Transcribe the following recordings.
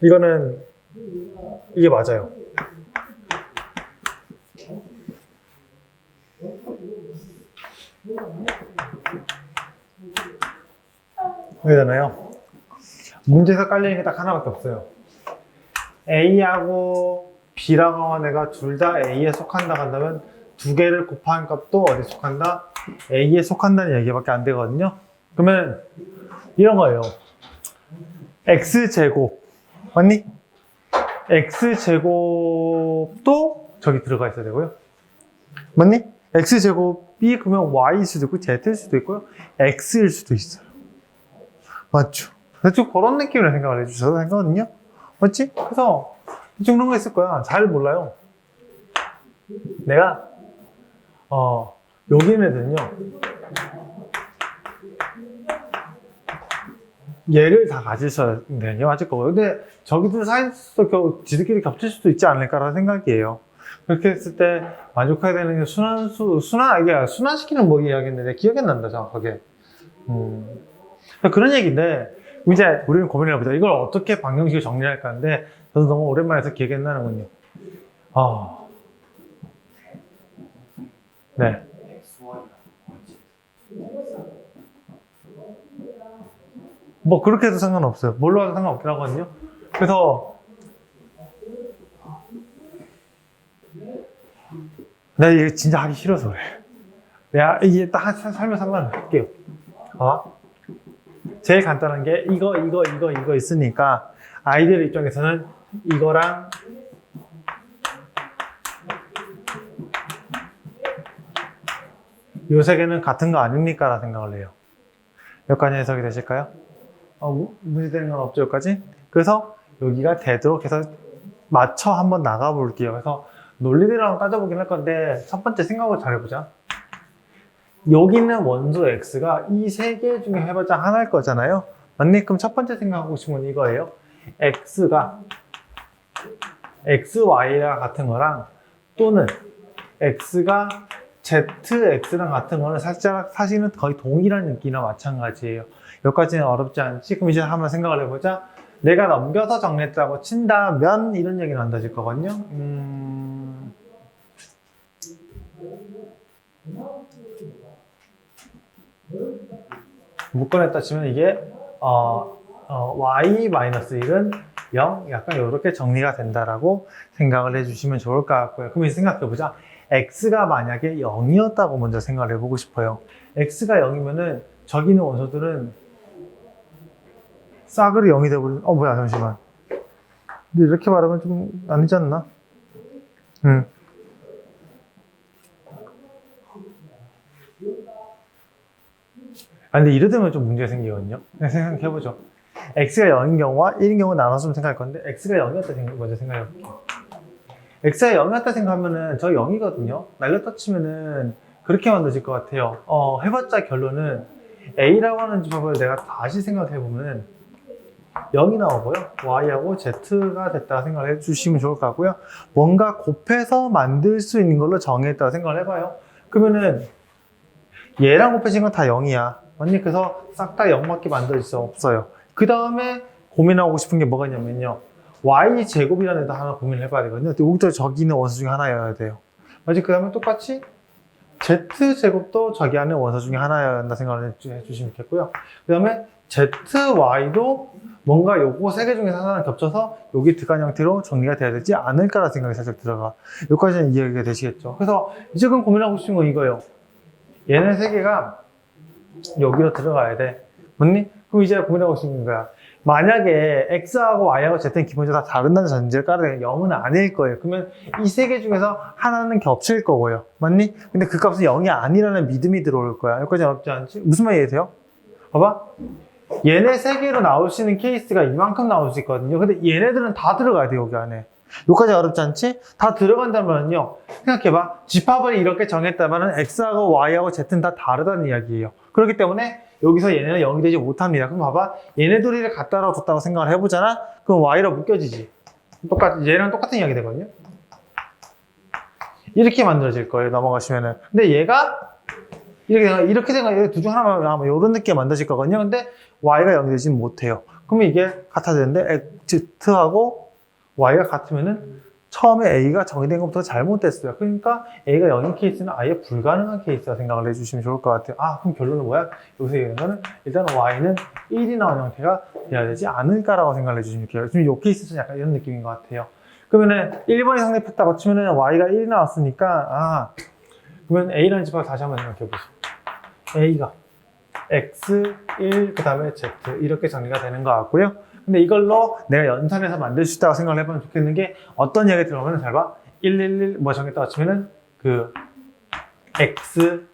이거는 이게 맞아요. 이해되나요? 문제에서 깔려있는 게 딱 하나밖에 없어요. A하고 B라고 하는 애가 둘 다 A에 속한다 한다면 두 개를 곱한 값도 어디에 속한다? A에 속한다는 얘기밖에 안 되거든요. 그러면 이런 거예요. X제곱 맞니? X제곱도 저기 들어가 있어야 되고요. 맞니? X제곱이 그러면 Y일 수도 있고 Z일 수도 있고요. X일 수도 있어요. 맞죠? 대충 그런 느낌으로 생각을 해주셔도 되거든요. 맞지? 그래서 대충 그런 거 있을 거야. 잘 몰라요. 내가 여기 있는 애들은요 얘를 다 가지셔야 되는요 맞을 거고요. 근데 저기들 사이에서 지들끼리 겹칠 수도 있지 않을까라는 생각이에요. 그렇게 했을 때 만족해야 되는 게 순환시키는 뭐 이야기인데 기억이 안 난다 정확하게. 그런 얘기인데 이제 우리는 고민을 해보자. 이걸 어떻게 방정식을 정리할까 하는데 저도 너무 오랜만에 해서 기억이 안 나는군요. 네. 뭐 그렇게 해도 상관없어요. 뭘로 해도 상관없긴 하거든요. 그래서 내가 이게 진짜 하기 싫어서 그래. 내가 이게 딱 살면서 한번 할게요. 제일 간단한 게 이거 있으니까 아이들 입장에서는 이거랑 요 세 개는 같은 거 아닙니까? 라는 생각을 해요. 여기까지 해석이 되실까요? 문제되는 건 없죠, 여기까지? 그래서 여기가 되도록 해서 맞춰 한번 나가 볼게요. 그래서 논리대로 한번 따져보긴 할 건데 첫 번째 생각을 잘 해보자. 여기 있는 원소 X가 이 세 개 중에 해봤자 하나일 거잖아요. 맞니? 그럼 첫 번째 생각하고 싶은 건 이거예요. X가 XY랑 같은 거랑 또는 X가 ZX랑 같은 거는 사실은 거의 동일한 느낌이나 마찬가지예요. 여기까지는 어렵지 않지? 그럼 이제 한번 생각을 해보자. 내가 넘겨서 정리했다고 친다면 이런 얘기는 안 되질 거거든요. 묶어냈다 치면 이게 y-1은 0 약간 이렇게 정리가 된다라고 생각을 해주시면 좋을 것 같고요. 그럼 이제 생각해보자. x가 만약에 0이었다고 먼저 생각을 해보고 싶어요. x가 0이면은 저기 있는 원소들은 싸그리 0이 되버린. 뭐야 잠시만. 근데 이렇게 말하면 좀 아니지 않나? 근데 이러면 좀 문제가 생기거든요. 생각해보죠. x가 0인 경우와 1인 경우 나눠서 좀 생각할 건데 x가 0이었다 먼저 생각해볼게요. x가 0이었다 생각하면은 저 0이거든요. 날렸다 치면은 그렇게 만들어질 것 같아요. 해봤자 결론은 a라고 하는 집합을 내가 다시 생각해보면 0이 나오고요. y하고 z가 됐다 생각을 해주시면 좋을 것 같고요. 뭔가 곱해서 만들 수 있는 걸로 정했다 생각을 해봐요. 그러면은 얘랑 곱해진 건 다 0이야. 맞니? 그래서 싹 다 0밖에 만들 수 없어요. 그 다음에 고민하고 싶은 게 뭐가 있냐면요. y제곱이라는 데다 하나 고민을 해봐야 되거든요. 여기도 저기 있는 원소 중에 하나여야 돼요. 맞지? 그 다음에 똑같이 z제곱도 저기 안에 원소 중에 하나여야 한다 생각을 해주시면 좋겠고요. 그 다음에 zy도 뭔가 요거 세 개 중에서 하나는 겹쳐서 여기 들어간 형태로 정리가 돼야 되지 않을까라는 생각이 살짝 들어가. 여기까지는 이해가 되시겠죠? 그래서 이제 그럼 고민하고 싶은 건 이거예요. 얘네 세 개가 여기로 들어가야 돼. 맞니? 그럼 이제 고민하고 싶은 거야. 만약에 X하고 Y하고 Z는 기본적으로 다 다른다는 전제를 깔아야 0은 아닐 거예요. 그러면 이 세 개 중에서 하나는 겹칠 거고요. 맞니? 근데 그 값은 0이 아니라는 믿음이 들어올 거야. 여기까지 어렵지 않지? 무슨 말 이해돼요? 봐봐. 얘네 세 개로 나올 수 있는 케이스가 이만큼 나올 수 있거든요. 근데 얘네들은 다 들어가야 돼, 여기 안에. 여기까지 어렵지 않지? 다 들어간다면요. 생각해봐. 집합을 이렇게 정했다면 X하고 Y하고 Z는 다 다르다는 이야기예요. 그렇기 때문에 여기서 얘네는 0이 되지 못합니다. 그럼 봐봐. 얘네 둘이를 갖다가 뒀다고 생각을 해보잖아? 그럼 Y로 묶여지지. 얘랑 똑같은 이야기 되거든요. 이렇게 만들어질 거예요. 넘어가시면은. 근데 얘가 이렇게 생각, 둘 중 하나만 하면 이런 느낌이 만들어질 거거든요. 근데 y가 0이 되지 못해요. 그러면 이게 같아야 되는데, z하고 y가 같으면은 처음에 a가 정의된 것부터 잘못됐어요. 그러니까 a가 0인 케이스는 아예 불가능한 케이스라 생각을 해주시면 좋을 것 같아요. 아, 그럼 결론은 뭐야? 여기서 얘기하는 거는 일단 y는 1이 나온 형태가 돼야 되지 않을까라고 생각을 해주시면 좋겠어요. 지금 이 케이스는 약간 이런 느낌인 것 같아요. 그러면은 1번이 상대했다고 치면은 y가 1이 나왔으니까, 그러면 a라는 집합을 다시 한번 생각해 보세요. a가 x, 1, 그 다음에 z 이렇게 정리가 되는 것 같고요. 근데 이걸로 내가 연산해서 만들 수 있다고 생각을 해보면 좋겠는 게 어떤 이야기 들어가면 잘 봐. 111 뭐 정했다고 치면은 그 x,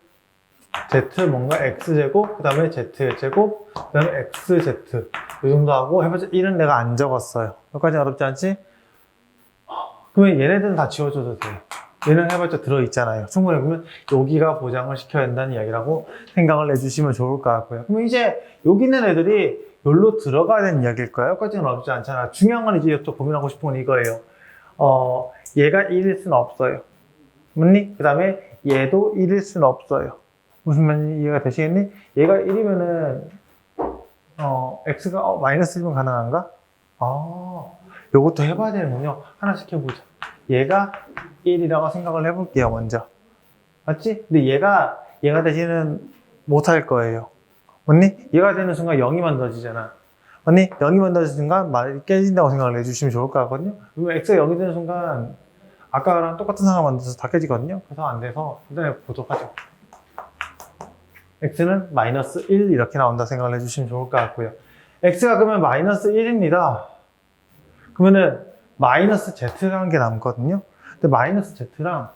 z 뭔가 x제곱, 그 다음에 z제곱, 그 다음에 xz 이 정도 하고 해보자. 1은 내가 안 적었어요. 여기까지 어렵지 않지? 그러면 얘네들은 다 지워줘도 돼. 얘는 해봤자 들어있잖아요. 충분히 보면 여기가 보장을 시켜야 된다는 이야기라고 생각을 해주시면 좋을 것 같고요. 그러면 이제 여기 있는 애들이 여기로 들어가야 되는 이야기일 거예요. 여기까지는 어렵지 않잖아. 중요한 건 이제 또 고민하고 싶은 건 이거예요. 얘가 1일 수는 없어요. 맞니? 그 다음에 얘도 1일 수는 없어요. 무슨 말인지 이해가 되시겠니? 얘가 1이면은 x가 마이너스 1면 가능한가? 요것도 해봐야 되는군요. 하나씩 해보자. 얘가 1이라고 생각을 해볼게요, 먼저. 맞지? 근데 얘가 대신은 못할 거예요. 맞니? 얘가 되는 순간 0이 만들어지잖아. 맞니? 0이 만들어지는 순간 말이 깨진다고 생각을 해주시면 좋을 것 같거든요. 그러면 x가 0이 되는 순간 아까랑 똑같은 상황 만들어서 다 깨지거든요. 그래서 안 돼서 일단 보도록 하죠. x는 마이너스 1 이렇게 나온다 생각을 해주시면 좋을 것 같고요. x가 그러면 마이너스 1입니다. 그러면은 마이너스 z라는 게 남거든요. 근데 마이너스 z랑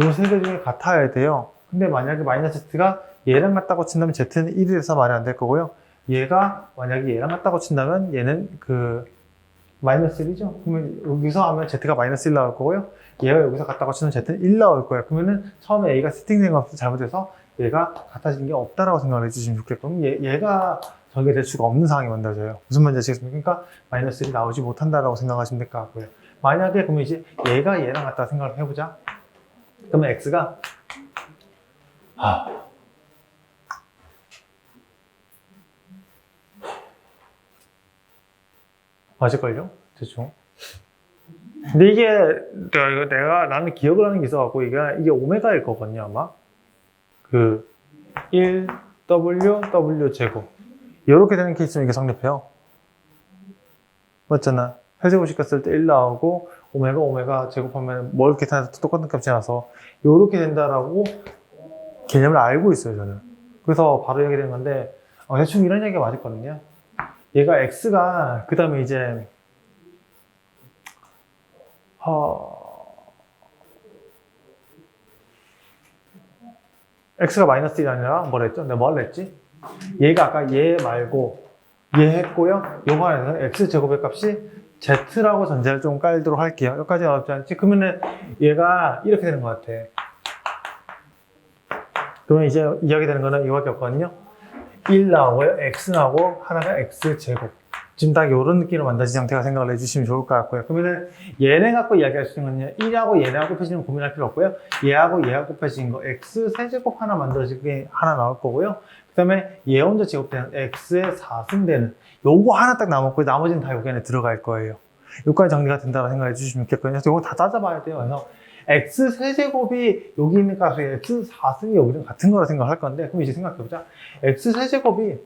요 세 개 중에 같아야 돼요. 근데 만약에 마이너스 z가 얘랑 같다고 친다면 z는 1이 돼서 말이 안 될 거고요. 얘가 만약에 얘랑 같다고 친다면 얘는 그 마이너스 1이죠. 그러면 여기서 하면 z가 마이너스 1 나올 거고요. 얘가 여기서 같다고 치면 z는 1 나올 거예요. 그러면은 처음에 a가 세팅된 거 잘못해서 얘가 같아진 게 없다라고 생각을 해주시면 좋겠고, 그럼 얘가 전개될 수가 없는 상황이 만들어져요. 무슨 말인지 아시겠습니까? 그러니까 마이너스 1이 나오지 못한다라고 생각하시면 될 것 같고요. 만약에 그러면 이제 얘가 얘랑 같다 생각을 해보자. 그러면 x가 맞을걸요? 대충. 근데 이게 나는 기억을 하는 게 있어갖고 이게 오메가일 거거든요, 아마. 그 1w w 제곱 이렇게 되는 케이스는 이게 성립해요. 맞잖아. 세제곱 시켰을 때 1 나오고 오메가 제곱하면 뭘 이렇게 다 똑같은 값이 나서 이렇게 된다라고 개념을 알고 있어요, 저는. 그래서 바로 얘기되는 건데 대충 이런 얘기가 맞았거든요. 얘가 x가 그 다음에 이제 x가 마이너스 1이 아니라 뭐라 했죠? 내가 뭘 했지? 얘가 아까 얘 말고 얘 했고요. 요거 안에서 x제곱의 값이 z라고 전제를 좀 깔도록 할게요. 여기까지 어렵지 않지? 그러면은 얘가 이렇게 되는 것 같아. 그러면 이제 이야기 되는 거는 이거밖에 없거든요. 1 나오고요. x 나오고 하나가 x제곱. 지금 딱 이런 느낌으로 만들어진 상태가 생각을 해주시면 좋을 것 같고요. 그러면은 얘네 갖고 이야기할 수 있는 건요. 1하고 얘네하고 곱해지는 고민할 필요 없고요. 얘하고 얘하고 곱해진 거 x 세제곱 하나 만들어지게 하나 나올 거고요. 그 다음에 얘 혼자 제곱되는 x의 4승되는 요거 하나 딱 남았고 나머지는 다 여기 안에 들어갈 거예요. 여기까지 정리가 된다고 생각해 주시면 좋겠거든요. 그래서 이거 다 따져봐야 돼요. 그래서 x 세제곱이 여기 있는 값이 x 4승이 여기랑 같은 거라 생각할 건데, 그럼 이제 생각해보자. x 세제곱이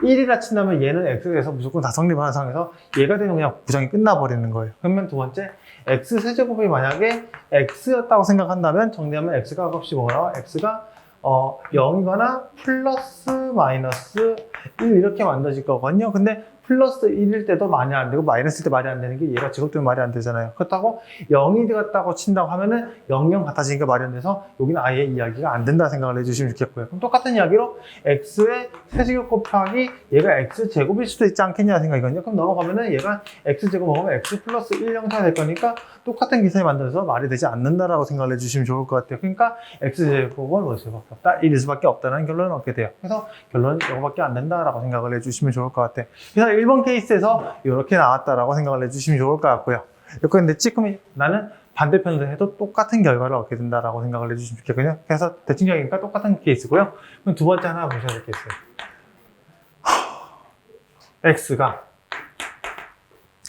1이라 친다면 얘는 x가 돼서 무조건 다 성립하는 상황에서 얘가 되면 그냥 부정이 끝나버리는 거예요. 그러면 두 번째, x 세제곱이 만약에 x였다고 생각한다면 정리하면 x가 값이 뭐라? x가 0이거나 플러스 마이너스 1 이렇게 만들어질 거거든요. 근데 플러스 1일 때도 말이 안 되고 마이너스일 때 말이 안 되는 게 얘가 제곱되면 말이 안 되잖아요. 그렇다고 0이 같다고 친다고 하면은 0 같아지니까 말이 안 돼서 여기는 아예 이야기가 안 된다 생각을 해주시면 좋겠고요. 그럼 똑같은 이야기로 x의 세제곱 곱하기 얘가 x제곱일 수도 있지 않겠냐 생각이거든요. 그럼 넘어가면은 얘가 x제곱 먹으면 x 플러스 1 형태가 될 거니까 똑같은 기사에 만들어서 말이 되지 않는다라고 생각을 해주시면 좋을 것 같아요. 그러니까 x제곱은 뭐 수밖에 없다. 1일 수밖에 없다는 결론을 얻게 돼요. 그래서 결론은 이거밖에 안 된다라고 생각을 해주시면 좋을 것 같아요. 그래서 1번 케이스에서 이렇게 나왔다라고 생각을 해주시면 좋을 것 같고요. 여기까지 됐지? 그럼 나는 반대편으로 해도 똑같은 결과를 얻게 된다라고 생각을 해주시면 좋겠거든요. 그래서 대칭적이니까 똑같은 케이스고요. 그럼 두 번째 하나 보셔야 될 케이스.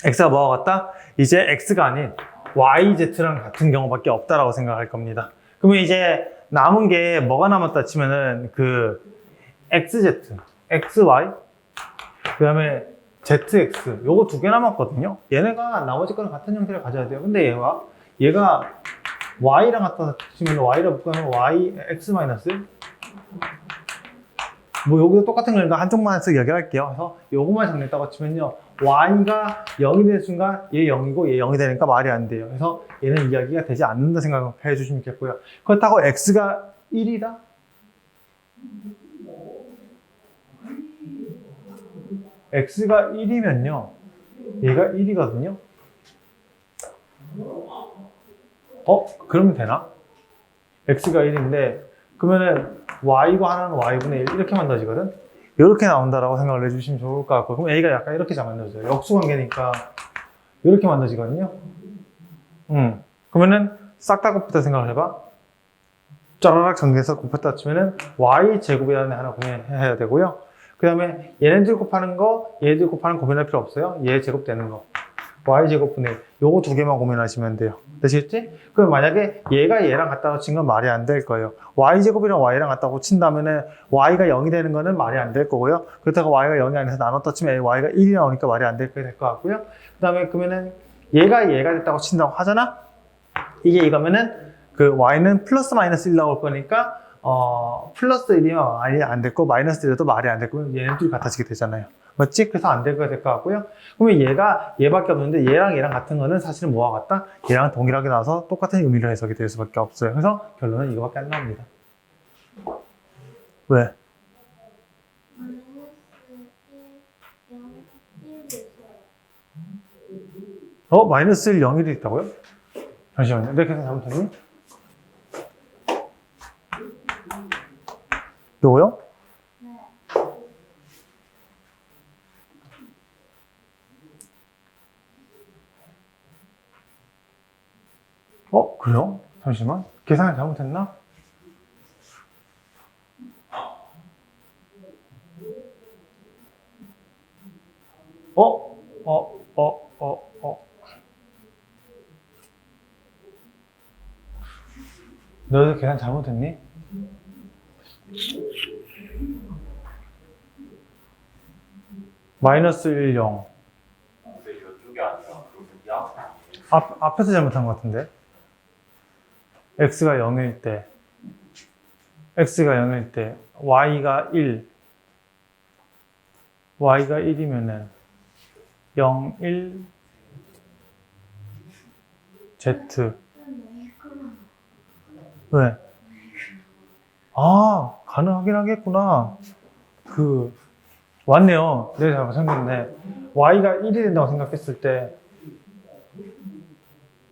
X가 뭐와 같다? 이제 X가 아닌 YZ랑 같은 경우밖에 없다라고 생각할 겁니다. 그러면 이제 남은 게 뭐가 남았다 치면은 그 XZ, XY, 그 다음에 ZX, 요거 두 개 남았거든요. 얘네가 나머지 거랑 같은 형태를 가져야 돼요. 근데 얘가 Y랑 같다 치면 Y를 묶으면 Y, X 마이너스 뭐 여기도 똑같은 거니까 한쪽만 해서 얘기할게요. 그래서 요거만 정리했다고 치면요. Y가 0이 되는 순간 얘 0이고 얘 0이 되니까 말이 안 돼요. 그래서 얘는 이야기가 되지 않는다 생각해 주시면 좋겠고요. 그렇다고 X가 1이다? X가 1이면요. 얘가 1이거든요. 그러면 되나? X가 1인데 그러면은 Y고 하나는 Y분의 1 이렇게 만들어지거든? 이렇게 나온다라고 생각을 해주시면 좋을 것 같고, 그럼 A가 약간 이렇게 잘 만들어져요. 역수관계니까 이렇게 만들어지거든요. 그러면은 싹 다 곱했다 생각을 해봐. 짜라락 전개해서 곱했다 치면은 Y 제곱이라는 애 하나 고민해야 되고요. 그 다음에 얘네들 곱하는 거, 얘네들 곱하는 거 고민할 필요 없어요. 얘 제곱되는 거. Y 제곱분의 1. 요거 두 개만 고민하시면 돼요. 되시겠지? 그럼 만약에 얘가 얘랑 같다고 친 건 말이 안 될 거예요. Y 제곱이랑 Y랑 같다고 친다면은 Y가 0이 되는 거는 말이 안 될 거고요. 그렇다고 Y가 0이 아니라서 나눴다 치면 Y가 1이 나오니까 말이 안 될 것 같고요. 그 다음에 그러면은 얘가 됐다고 친다고 하잖아? 이게 이거면은 그 Y는 플러스 마이너스 1 나올 거니까 플러스 1이면 말이 안 됐고 마이너스 1이도 말이 안 됐고 얘는 둘이 같아지게 되잖아요. 맞지? 그래서 안 될 것 같고요. 그러면 얘밖에 없는데 얘랑 같은 거는 사실은 뭐와 같다? 얘랑 동일하게 나와서 똑같은 의미로 해석이 될 수밖에 없어요. 그래서 결론은 이거밖에 안 나옵니다. 왜? 마이너스 1, 0, 1이 있다고요? 잠시만요. 내 계산 잘못했니? 요거요? 그래요? 잠시만. 계산을 잘못했나? 너희들 계산 잘못했니? 마이너스 1, 0. 근데 이쪽이 아니라 여기야? 앞에서 잘못한 것 같은데? X가 0일 때, Y가 1, Y가 1이면은 0, 1, Z. 왜? 가능하긴 하겠구나. 왔네요. 내가 잘못 생각했네. Y가 1이 된다고 생각했을 때,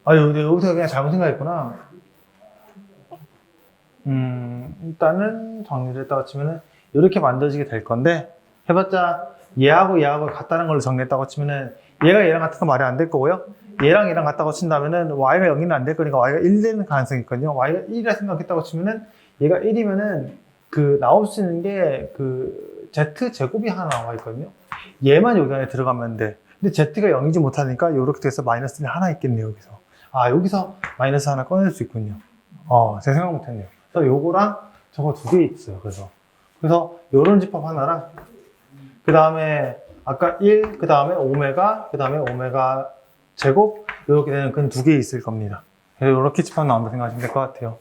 내가 여기서 그냥 잘못 생각했구나. 일단은 정리를 했다고 치면은, 이렇게 만들어지게 될 건데, 해봤자, 얘하고 같다는 걸로 정리했다고 치면은, 얘랑 같은 건 말이 안 될 거고요. 얘랑 같다고 친다면은, Y가 0이는 안 될 거니까 Y가 1 되는 가능성이 있거든요. Y가 1이라 생각했다고 치면은, 얘가 1이면은, 나올 수 있는 게, Z 제곱이 하나 나와 있거든요. 얘만 여기 안에 들어가면 돼. 근데 Z가 0이지 못하니까, 요렇게 돼서 마이너스 1 하나 있겠네요, 여기서. 여기서 마이너스 하나 꺼낼 수 있군요. 제가 생각 못했네요. 그래서 요거랑 저거 두 개 있어요. 그래서 요런 집합 하나랑 그 다음에 아까 1, 그 다음에 오메가, 그 다음에 오메가 제곱 이렇게 되는 근 두 개 있을 겁니다. 그래서 이렇게 집합 나온다 생각하시면 될 것 같아요.